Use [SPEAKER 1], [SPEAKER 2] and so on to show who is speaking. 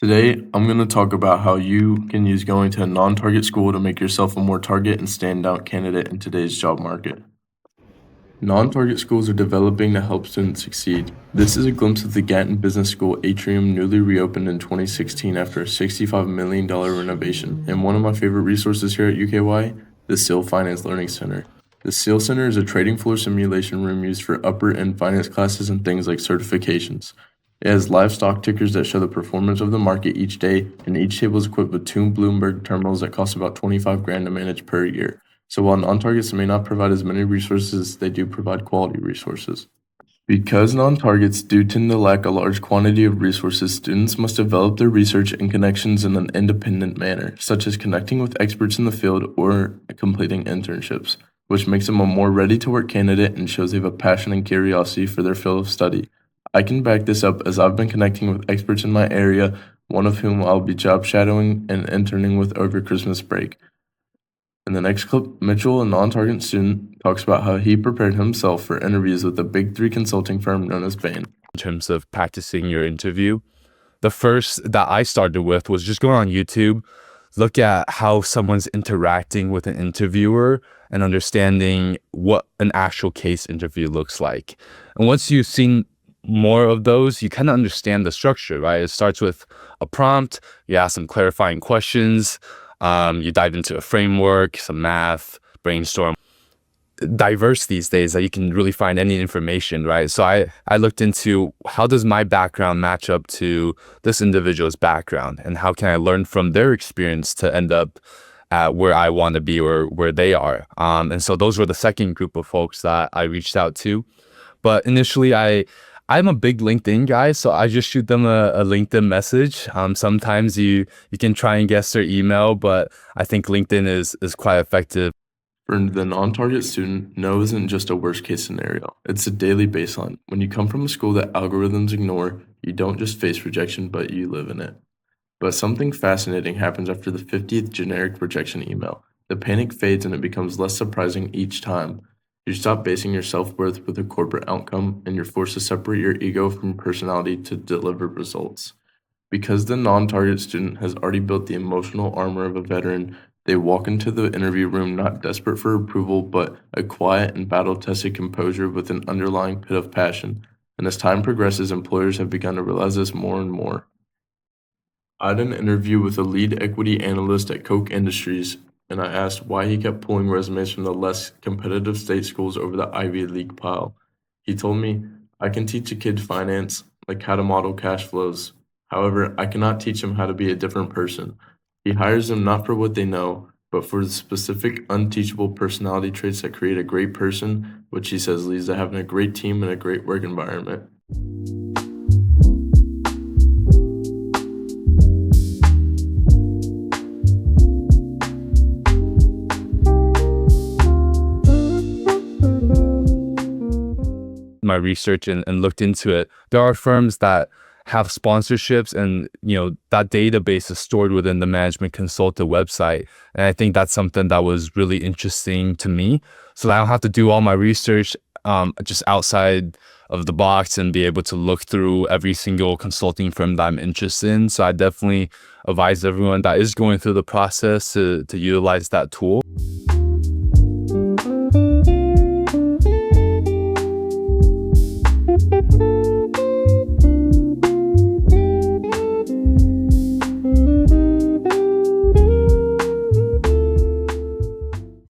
[SPEAKER 1] Today, I'm going to talk about how you can use going to a non-target school to make yourself a more target and standout candidate in today's job market. Non-target schools are developing to help students succeed. This is a glimpse of the Gatton Business School atrium newly reopened in 2016 after a $65 million renovation. And one of my favorite resources here at UKY, the SEAL Finance Learning Center. The SEAL Center is a trading floor simulation room used for upper-end finance classes and things like certifications. It has live stock tickers that show the performance of the market each day, and each table is equipped with two Bloomberg terminals that cost about 25 grand to manage per year. So while non-targets may not provide as many resources, they do provide quality resources. Because non-targets do tend to lack a large quantity of resources, students must develop their research and connections in an independent manner, such as connecting with experts in the field or completing internships, which makes them a more ready-to-work candidate and shows they have a passion and curiosity for their field of study. I can back this up as I've been connecting with experts in my area, one of whom I'll be job shadowing and interning with over Christmas break. In the next clip, Mitchell, a non-target student, talks about how he prepared himself for interviews with a Big Three consulting firm known as Bain.
[SPEAKER 2] In terms of practicing your interview, the first that I started with was just going on YouTube, look at how someone's interacting with an interviewer and understanding what an actual case interview looks like. And once you've seen more of those, you kind of understand the structure, right? It starts with a prompt, you ask some clarifying questions, you dive into a framework, some math, brainstorm. Diverse these days that you can really find any information, right? So I looked into how does my background match up to this individual's background, and how can I learn from their experience to end up at where I want to be or where they are. And so those were the second group of folks that I reached out to. But initially, I'm a big LinkedIn guy, so I just shoot them a LinkedIn message. Sometimes you can try and guess their email, but I think LinkedIn is quite effective.
[SPEAKER 1] For the non-target student, no isn't just a worst-case scenario. It's a daily baseline. When you come from a school that algorithms ignore, you don't just face rejection, but you live in it. But something fascinating happens after the 50th generic rejection email. The panic fades and it becomes less surprising each time. You stop basing your self-worth with a corporate outcome, and you're forced to separate your ego from personality to deliver results. Because the non-target student has already built the emotional armor of a veteran, they walk into the interview room not desperate for approval, but a quiet and battle-tested composure with an underlying pit of passion. And as time progresses, employers have begun to realize this more and more. I had an interview with a lead equity analyst at Koch Industries, and I asked why he kept pulling resumes from the less competitive state schools over the Ivy League pile. He told me, I can teach a kid finance, like how to model cash flows. However, I cannot teach them how to be a different person. He hires them not for what they know, but for the specific unteachable personality traits that create a great person, which he says leads to having a great team and a great work environment.
[SPEAKER 2] My research and looked into it. There are firms that have sponsorships, and that database is stored within the management consultant website, and I think that's something that was really interesting to me, so that I don't have to do all my research just outside of the box and be able to look through every single consulting firm that I'm interested in. So I definitely advise everyone that is going through the process to utilize that tool.